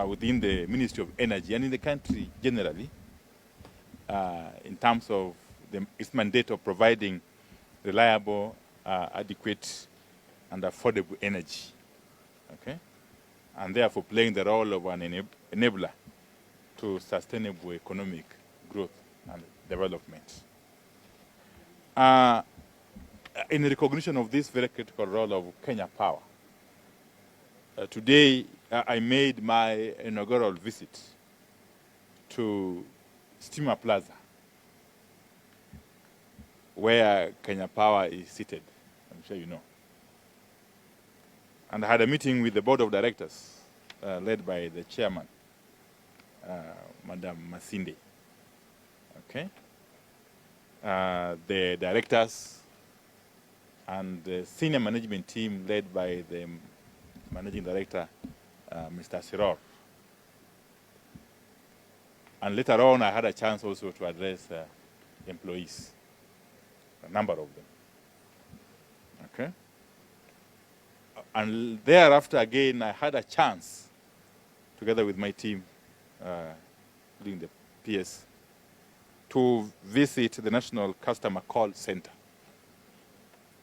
within the Ministry of Energy and in the country generally in terms of its mandate of providing reliable, adequate, and affordable energy, okay? And therefore playing the role of an enabler to sustainable economic growth and development. In recognition of this very critical role of Kenya Power, today I made my inaugural visit to Steamer Plaza, where Kenya Power is seated, I'm sure you know. And I had a meeting with the board of directors, led by the chairman, Madam Masinde. Okay? The directors and the senior management team led by the managing director, Mr. Siror. And later on, I had a chance also to address employees, a number of them. Okay? And thereafter, again, I had a chance, together with my team, including the PS, to visit the National Customer Call Center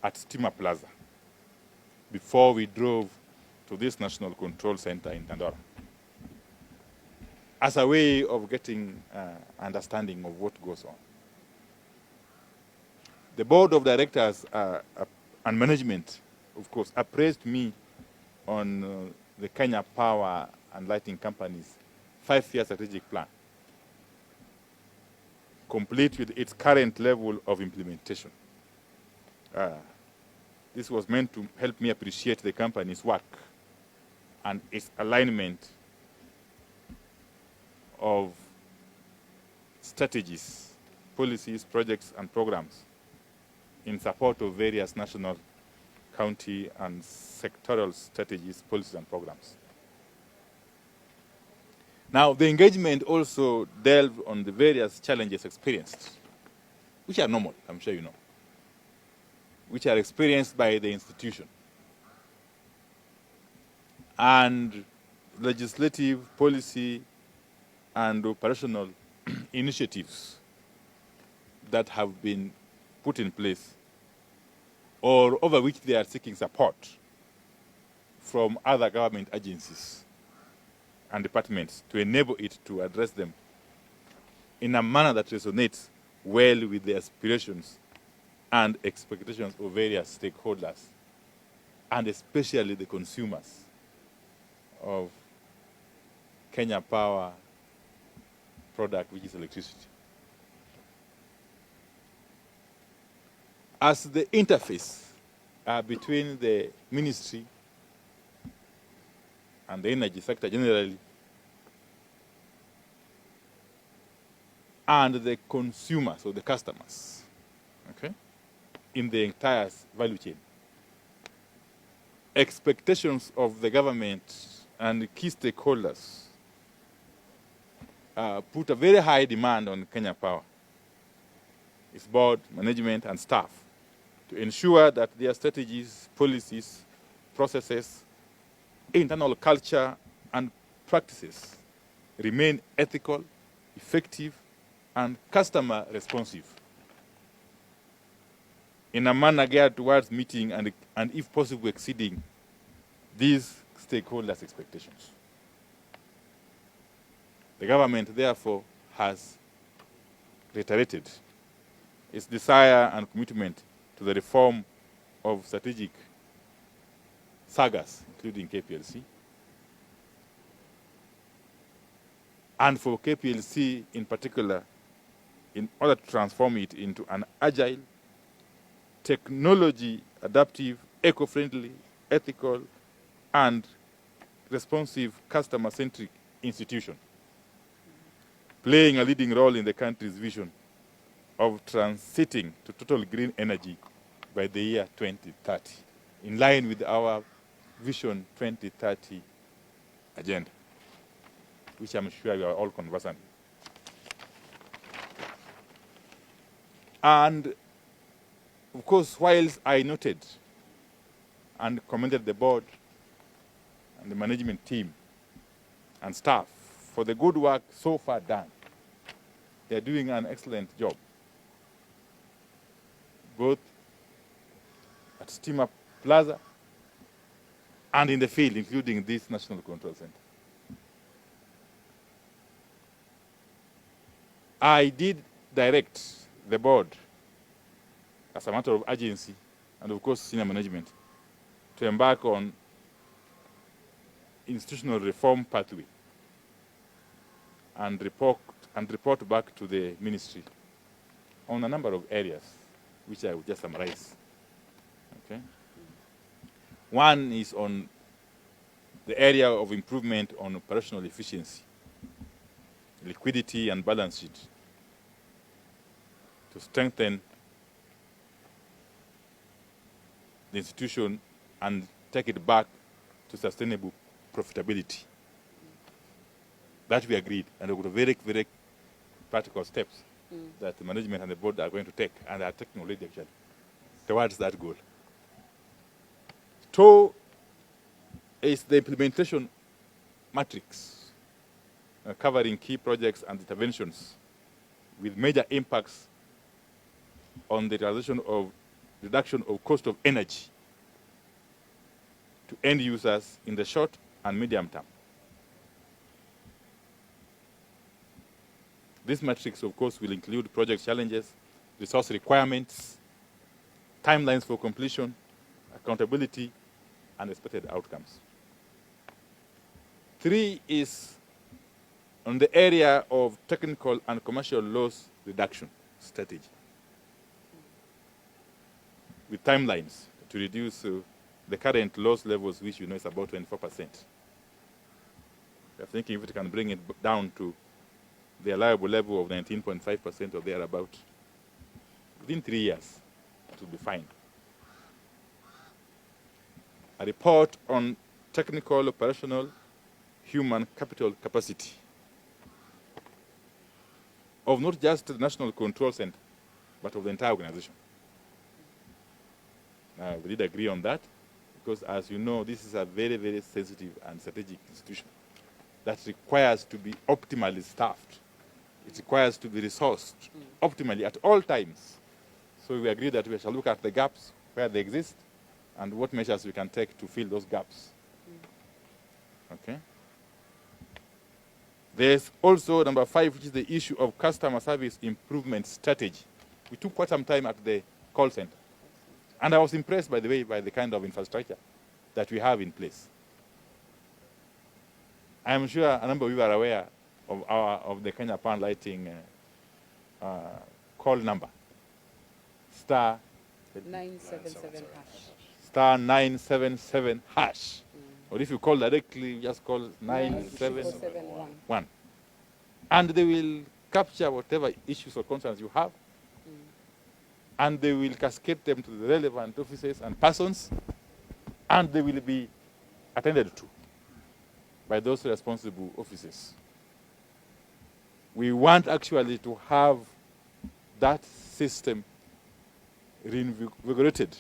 at Steamer Plaza before we drove to this National Control Center in Dandora, as a way of getting understanding of what goes on. The board of directors and management, of course, appraised me on the Kenya Power and Lighting Company's 5-year strategic plan, complete with its current level of implementation. This was meant to help me appreciate the company's work and its alignment of strategies, policies, projects, and programs in support of various national, county, and sectoral strategies, policies, and programs. Now, the engagement also delved on the various challenges experienced, which are normal, I'm sure you know, which are experienced by the institution, and legislative, policy, and operational initiatives that have been put in place or over which they are seeking support from other government agencies and departments to enable it to address them in a manner that resonates well with the aspirations and expectations of various stakeholders, and especially the consumers of Kenya Power product, which is electricity. As the interface between the ministry and the energy sector generally, and the consumers or the customers, okay, in the entire value chain, expectations of the government and key stakeholders put a very high demand on Kenya Power, its board, management, and staff, to ensure that their strategies, policies, processes, internal culture, and practices remain ethical, effective, and customer responsive in a manner geared towards meeting and if possible, exceeding these stakeholders' expectations. The government, therefore, has reiterated its desire and commitment to the reform of strategic sagas, including KPLC, and for KPLC in particular, in order to transform it into an agile, technology adaptive, eco-friendly, ethical, and responsive customer-centric institution, playing a leading role in the country's vision of transiting to total green energy by the year 2030, in line with our Vision 2030 agenda, which I'm sure you are all conversant with. And of course, whilst I noted and commended the board and the management team and staff for the good work so far done. They're doing an excellent job, both at Steamer Plaza and in the field, including this National Control Center. I did direct the board, as a matter of urgency, and of course senior management, to embark on institutional reform pathway and report back to the ministry on a number of areas, which I will just summarize. Okay. One is on the area of improvement on operational efficiency, liquidity and balance sheet, to strengthen the institution and take it back to sustainable profitability. That we agreed, and we got very, very practical steps that the management and the board are going to take, and are taking already actually, towards that goal. Two is the implementation matrix, covering key projects and interventions with major impacts on the reduction of cost of energy to end users in the short and medium term. This matrix, of course, will include project challenges, resource requirements, timelines for completion, accountability, and expected outcomes. Three is on the area of technical and commercial loss reduction strategy, with timelines to reduce the current loss levels, which you know is about 24%. We are thinking if we can bring it down to the allowable level of 19.5% or thereabout, within 3 years, it will be fine. A report on technical, operational, human capital capacity of not just the National Control Center, but of the entire organization. We did agree on that, because as you know, this is a very, very sensitive and strategic institution that requires to be optimally staffed. It requires to be resourced optimally at all times. So we agreed that we shall look at the gaps where they exist and what measures we can take to fill those gaps. Okay. There's also number 5, which is the issue of customer service improvement strategy. We took quite some time at the call center. And I was impressed, by the way, by the kind of infrastructure that we have in place. I am sure a number of you are aware of the Kenya Pan Lighting call number, star 977 hash. Star 977 hash. Or if you call directly, just call 9771. And they will capture whatever issues or concerns you have, and they will cascade them to the relevant offices and persons, and they will be attended to by those responsible offices. We want actually to have that system reinvigorated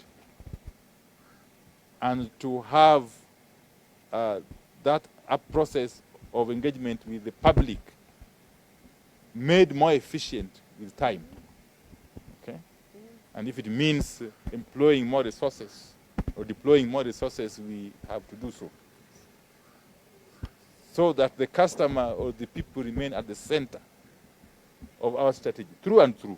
and to have that process of engagement with the public made more efficient with time. Okay? And if it means employing more resources or deploying more resources, we have to do so, so that the customer or the people remain at the center of our strategy, through and through.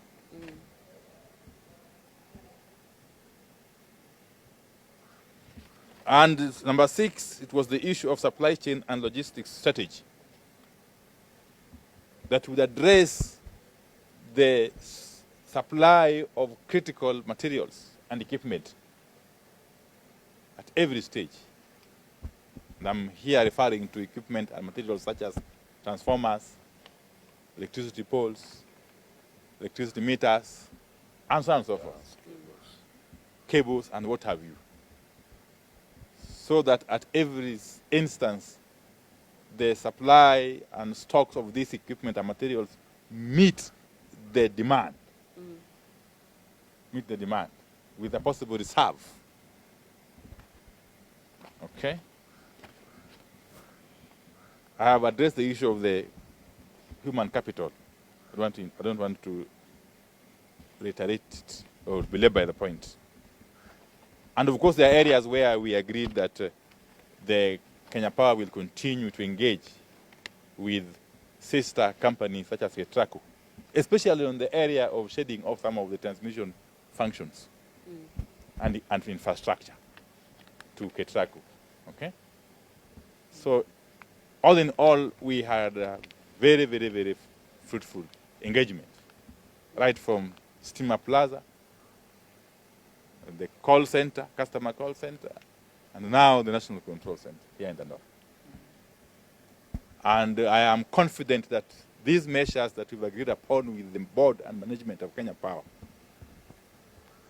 And number 6, it was the issue of supply chain and logistics strategy that would address the supply of critical materials and equipment at every stage. And I'm here referring to equipment and materials such as transformers, electricity poles, electricity meters, and so on and so forth, cables and what have you, so that at every instance, the supply and stocks of these equipment and materials meet the demand, with a possible reserve. Okay? I have addressed the issue of the human capital. I don't want to reiterate it or belabor the point. And of course, there are areas where we agreed that the Kenya Power will continue to engage with sister companies such as KETRACO, especially on the area of shedding off some of the transmission functions and infrastructure to KETRACO. Okay? So, all in all, we had a very, very, very fruitful engagement, right from Steamer Plaza, the call center, customer call center, and now the National Control Center here in the north. And I am confident that these measures that we've agreed upon with the board and management of Kenya Power,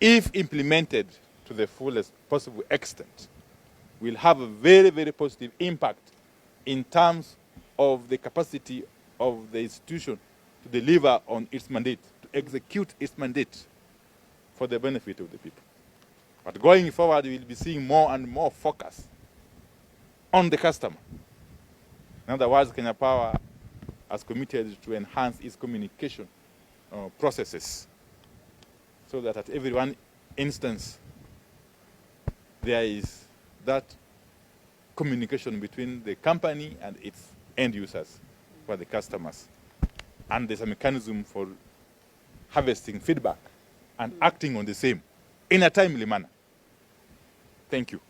if implemented to the fullest possible extent, will have a very, very positive impact in terms of the capacity of the institution to deliver on its mandate, to execute its mandate for the benefit of the people. But going forward, we will be seeing more and more focus on the customer. In other words, Kenya Power has committed to enhance its communication processes so that at every one instance there is that communication between the company and its end users, for the customers. And there's a mechanism for harvesting feedback and acting on the same in a timely manner. Thank you.